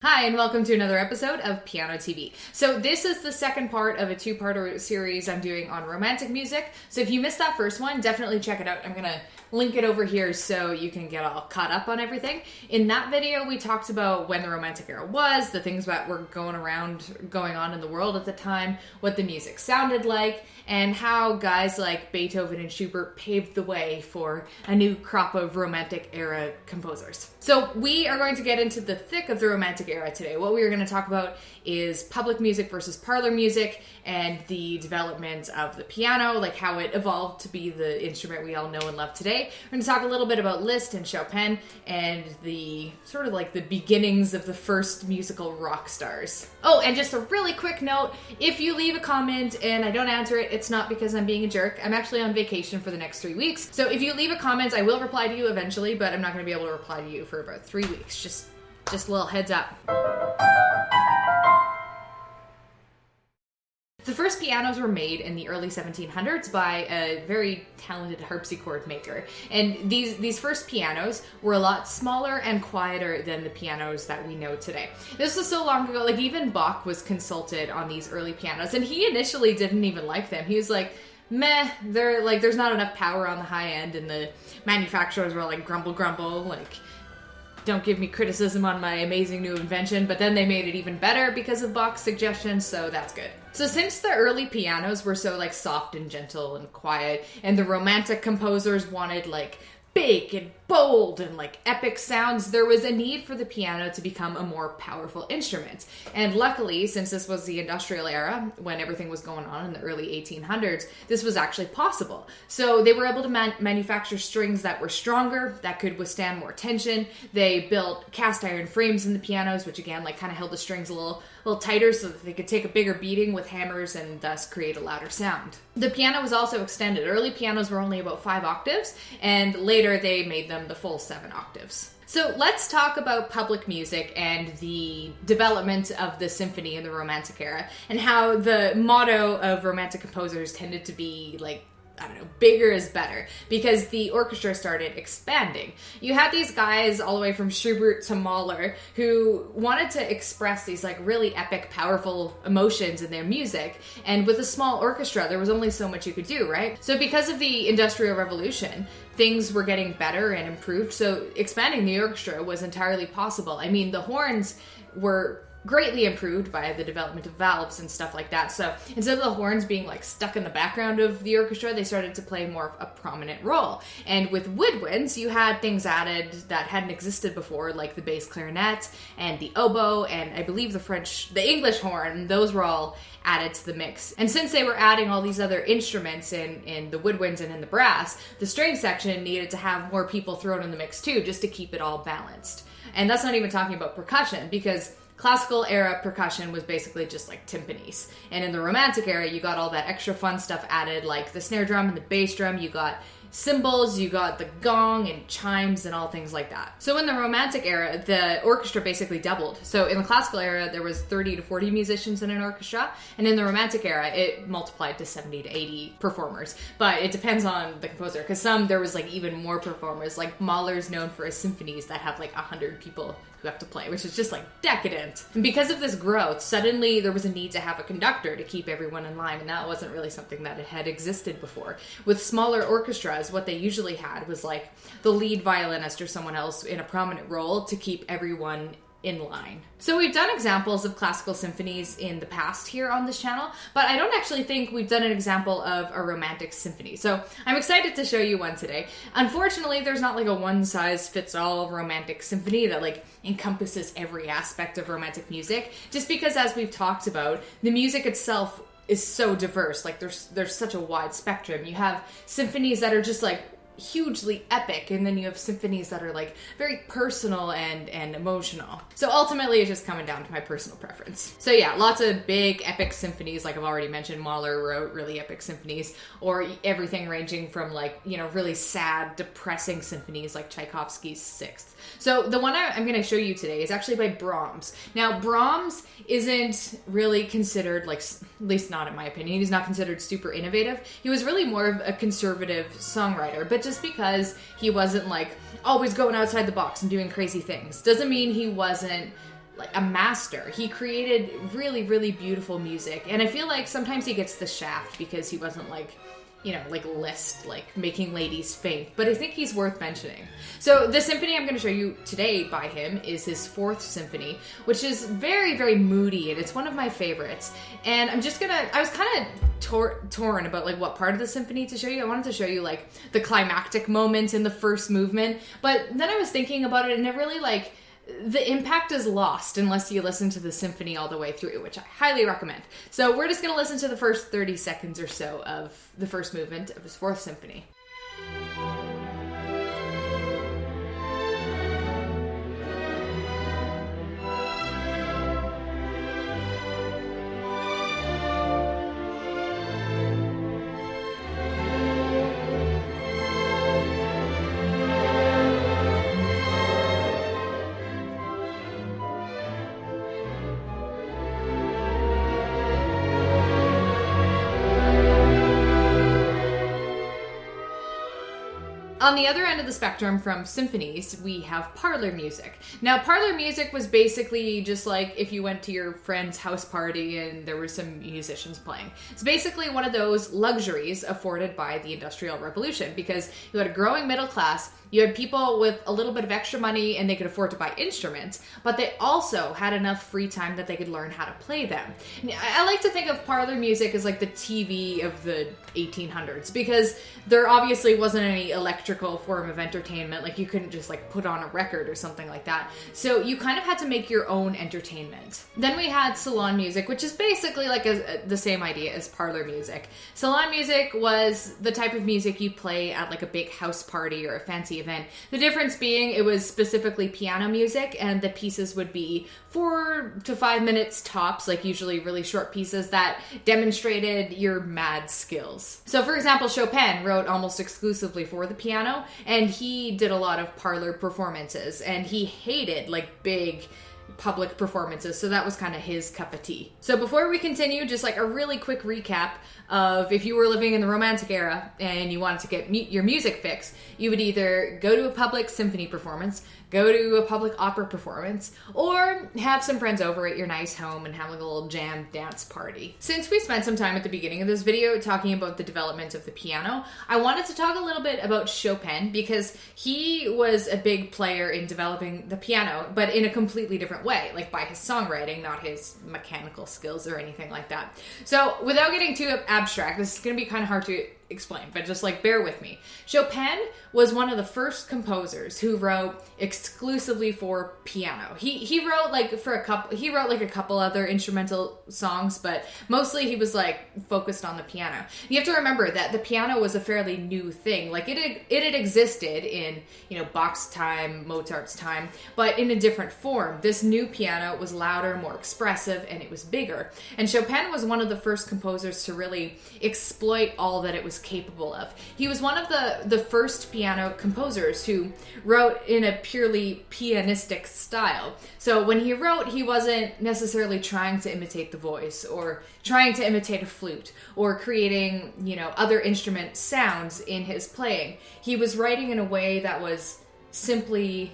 Hi, and welcome to another episode of Piano TV. So this is the second part of a two-part series I'm doing on romantic music. So if you missed that first one, definitely check it out. I'm gonna link it over here so you can get all caught up on everything. In that video, we talked about when the Romantic era was, the things that were going on in the world at the time, what the music sounded like, and how guys like Beethoven and Schubert paved the way for a new crop of Romantic era composers. So we are going to get into the thick of the Romantic era today. What we are going to talk about is public music versus parlor music and the development of the piano, like how it evolved to be the instrument we all know and love today. We're going to talk a little bit about Liszt and Chopin and the sort of like the beginnings of the first musical rock stars. Oh, and just a really quick note, if you leave a comment and I don't answer it, it's not because I'm being a jerk. I'm actually on vacation for the next 3 weeks. So if you leave a comment, I will reply to you eventually, but I'm not going to be able to reply to you for about 3 weeks. Just a little heads up. The first pianos were made in the early 1700s by a very talented harpsichord maker. And these first pianos were a lot smaller and quieter than the pianos that we know today. This was so long ago, like even Bach was consulted on these early pianos, and he initially didn't even like them. He was like, meh, they're like, there's not enough power on the high end, and the manufacturers were like, grumble, like, don't give me criticism on my amazing new invention, but then they made it even better because of Bach's suggestions, so that's good. So since the early pianos were so like soft and gentle and quiet, and the romantic composers wanted like big and bold and like epic sounds, there was a need for the piano to become a more powerful instrument. And luckily, since this was the industrial era, when everything was going on in the early 1800s, this was actually possible. So they were able to manufacture strings that were stronger, that could withstand more tension. They built cast iron frames in the pianos, which again, like kind of held the strings a little tighter so that they could take a bigger beating with hammers and thus create a louder sound. The piano was also extended. Early pianos were only about 5 octaves, and later they made them the full 7 octaves. So let's talk about public music and the development of the symphony in the Romantic era, and how the motto of Romantic composers tended to be like, I don't know, bigger is better, because the orchestra started expanding. You had these guys all the way from Schubert to Mahler who wanted to express these like really epic, powerful emotions in their music, and with a small orchestra, there was only so much you could do, right? So because of the Industrial Revolution, things were getting better and improved, so expanding the orchestra was entirely possible. I mean, the horns were greatly improved by the development of valves and stuff like that. So instead of the horns being like stuck in the background of the orchestra, they started to play more of a prominent role. And with woodwinds, you had things added that hadn't existed before, like the bass clarinet and the oboe, and I believe the English horn. Those were all added to the mix. And since they were adding all these other instruments in the woodwinds and in the brass, the string section needed to have more people thrown in the mix too, just to keep it all balanced. And that's not even talking about percussion, because classical era percussion was basically just like timpanis. And in the Romantic era, you got all that extra fun stuff added, like the snare drum and the bass drum. You got cymbals, you got the gong and chimes and all things like that. So in the Romantic era, the orchestra basically doubled. So in the classical era, there was 30 to 40 musicians in an orchestra, and in the Romantic era, it multiplied to 70 to 80 performers. But it depends on the composer, because there was like even more performers. Like Mahler's known for his symphonies that have like 100 people who have to play, which is just like decadent. And because of this growth, suddenly there was a need to have a conductor to keep everyone in line, and that wasn't really something that had existed before. With smaller orchestras, what they usually had was like the lead violinist or someone else in a prominent role to keep everyone in line. So we've done examples of classical symphonies in the past here on this channel, but I don't actually think we've done an example of a romantic symphony. So I'm excited to show you one today. Unfortunately, there's not like a one-size-fits-all romantic symphony that like encompasses every aspect of romantic music, just because, as we've talked about, the music itself is so diverse. Like there's such a wide spectrum. You have symphonies that are just like hugely epic, and then you have symphonies that are like very personal and emotional. So ultimately it's just coming down to my personal preference. So yeah, lots of big epic symphonies, like I've already mentioned. Mahler wrote really epic symphonies, or everything ranging from like, you know, really sad, depressing symphonies like Tchaikovsky's Sixth. So the one I'm going to show you today is actually by Brahms. Now Brahms isn't really considered, like, at least not in my opinion, he's not considered super innovative. He was really more of a conservative songwriter, but just because he wasn't like always going outside the box and doing crazy things doesn't mean he wasn't like a master. He created really, really beautiful music. And I feel like sometimes he gets the shaft because he wasn't like, you know, like Liszt, like making ladies faint. But I think he's worth mentioning. So the symphony I'm going to show you today by him is his Fourth Symphony, which is very, very moody, and it's one of my favorites. And I'm just gonna, I was kind of torn about like what part of the symphony to show you. I wanted to show you like the climactic moment in the first movement, but then I was thinking about it, and it really like, the impact is lost unless you listen to the symphony all the way through, which I highly recommend. So we're just going to listen to the first 30 seconds or so of the first movement of his Fourth Symphony. On the other end of the spectrum from symphonies, we have parlor music. Now, parlor music was basically just like if you went to your friend's house party and there were some musicians playing. It's basically one of those luxuries afforded by the Industrial Revolution, because you had a growing middle class, you had people with a little bit of extra money and they could afford to buy instruments, but they also had enough free time that they could learn how to play them. I like to think of parlor music as like the TV of the 1800s, because there obviously wasn't any electrical form of entertainment. Like you couldn't just like put on a record or something like that. So you kind of had to make your own entertainment. Then we had salon music, which is basically like the same idea as parlor music. Salon music was the type of music you play at like a big house party or a fancy event. The difference being it was specifically piano music, and the pieces would be 4 to 5 minutes tops, like usually really short pieces that demonstrated your mad skills. So for example, Chopin wrote almost exclusively for the piano, and he did a lot of parlor performances, and he hated like big public performances, so that was kind of his cup of tea. So before we continue, just like a really quick recap of if you were living in the Romantic era and you wanted to get your music fix, you would either go to a public symphony performance, go to a public opera performance, or have some friends over at your nice home and have like a little jam dance party. Since we spent some time at the beginning of this video talking about the development of the piano, I wanted to talk a little bit about Chopin, because he was a big player in developing the piano, but in a completely different way, like by his songwriting, not his mechanical skills or anything like that. So without getting too abstract, this is going to be kind of hard to explain, but just like bear with me. Chopin was one of the first composers who wrote exclusively for piano. He wrote like a couple other instrumental songs, but mostly he was like focused on the piano. You have to remember that the piano was a fairly new thing. Like it had existed in, you know, Bach's time, Mozart's time, but in a different form. This new piano was louder, more expressive, and it was bigger. And Chopin was one of the first composers to really exploit all that it was capable of. He was one of the first piano composers who wrote in a purely pianistic style. So when he wrote, he wasn't necessarily trying to imitate the voice or trying to imitate a flute or creating, you know, other instrument sounds in his playing. He was writing in a way that was simply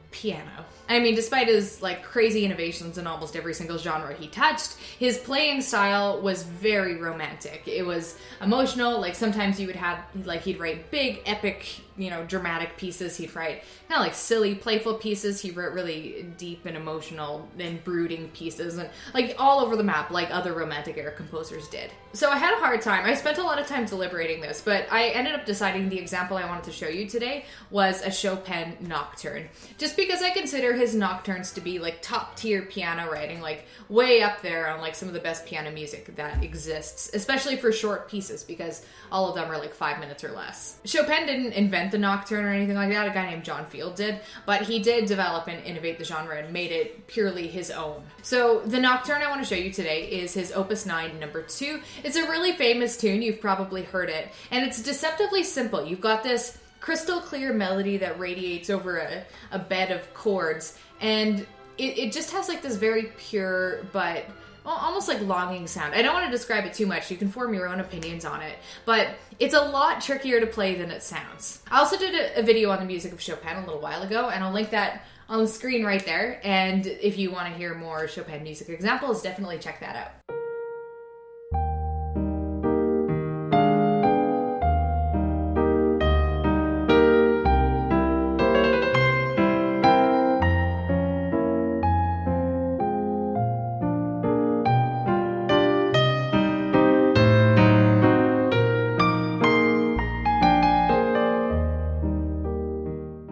piano. I mean, despite his like crazy innovations in almost every single genre he touched, his playing style was very romantic. It was emotional. Like sometimes you would have, like he'd write big, epic, you know, dramatic pieces. He'd write kind of like silly, playful pieces. He wrote really deep and emotional and brooding pieces, and like all over the map, like other Romantic era composers did. So I had a hard time. I spent a lot of time deliberating this, but I ended up deciding the example I wanted to show you today was a Chopin nocturne. Just because I consider his nocturnes to be like top tier piano writing, like way up there on like some of the best piano music that exists, especially for short pieces, because all of them are like 5 minutes or less. Chopin didn't invent the nocturne or anything like that. A guy named John Field did, but he did develop and innovate the genre and made it purely his own. So the nocturne I want to show you today is his Opus 9 number 2. It's a really famous tune. You've probably heard it, and it's deceptively simple. You've got this crystal clear melody that radiates over a bed of chords, and it just has like this very pure but almost like longing sound. I don't want to describe it too much. You can form your own opinions on it, but it's a lot trickier to play than it sounds. I also did a video on the music of Chopin a little while ago, and I'll link that on the screen right there. And if you want to hear more Chopin music examples, definitely check that out.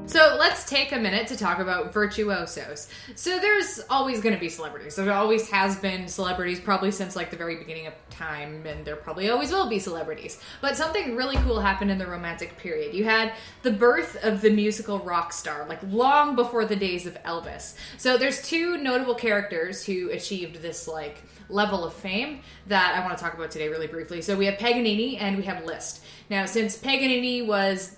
So let's take a minute to talk about virtuosos. So there's always going to be celebrities. There always has been celebrities probably since like the very beginning of time, and there probably always will be celebrities. But something really cool happened in the Romantic period. You had the birth of the musical rock star, like long before the days of Elvis. So there's two notable characters who achieved this like level of fame that I want to talk about today really briefly. So we have Paganini and we have Liszt. Now, since Paganini was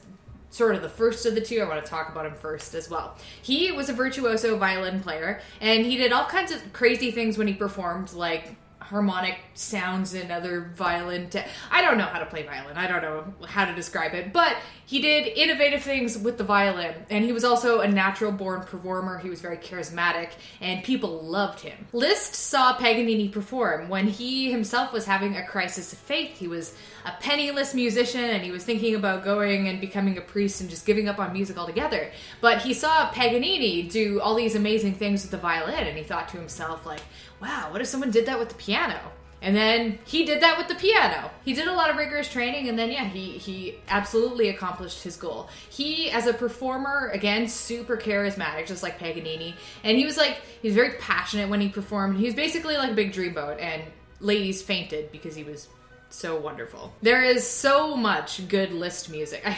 sort of the first of the two, I want to talk about him first as well. He was a virtuoso violin player, and he did all kinds of crazy things when he performed, like harmonic sounds and other violin. I don't know how to play violin. I don't know how to describe it, but he did innovative things with the violin, and he was also a natural-born performer. He was very charismatic, and people loved him. Liszt saw Paganini perform when he himself was having a crisis of faith. He was a penniless musician, and he was thinking about going and becoming a priest and just giving up on music altogether. But he saw Paganini do all these amazing things with the violin, and he thought to himself, like, wow, what if someone did that with the piano? And then he did that with the piano. He did a lot of rigorous training, and then, yeah, he absolutely accomplished his goal. He, as a performer, again, super charismatic, just like Paganini. And he was very passionate when he performed. He was basically like a big dreamboat, and ladies fainted because he was so wonderful. There is so much good Liszt music. I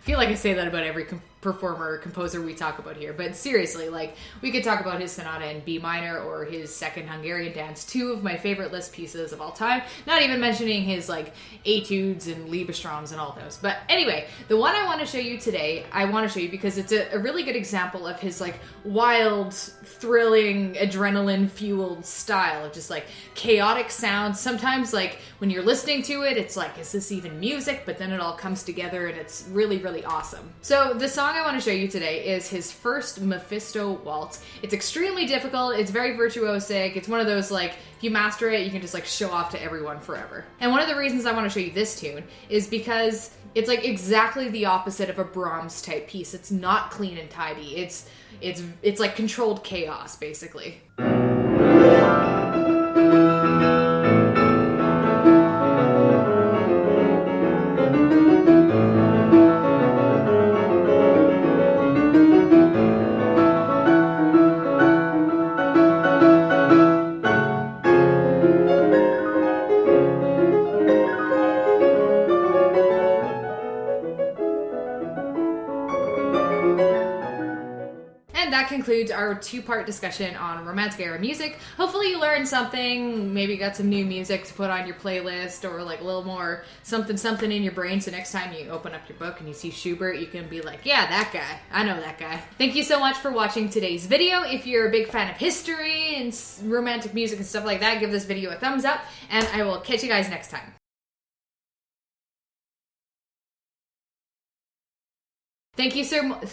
feel like I say that about every performer or composer we talk about here, but seriously, like, we could talk about his sonata in B minor or his second Hungarian dance, two of my favorite Liszt pieces of all time, not even mentioning his like etudes and Liebestroms and all those. But anyway, the one I want to show you today, I want to show you because it's a really good example of his like wild, thrilling, adrenaline fueled style of just like chaotic sounds. Sometimes like when you're listening to it, it's like, is this even music? But then it all comes together and it's really, really awesome. So the song I want to show you today is his first Mephisto waltz. It's extremely difficult. It's very virtuosic. It's one of those, like, if you master it, you can just like show off to everyone forever. And one of the reasons I want to show you this tune is because it's like exactly the opposite of a Brahms type piece. It's not clean and tidy. It's like controlled chaos, basically. That concludes our two-part discussion on Romantic era music. Hopefully you learned something, maybe got some new music to put on your playlist, or like a little more something in your brain, so next time you open up your book and you see Schubert, you can be like, yeah, that guy. I know that guy. Thank you so much for watching today's video. If you're a big fan of history and romantic music and stuff like that, give this video a thumbs up, and I will catch you guys next time. Thank you so much.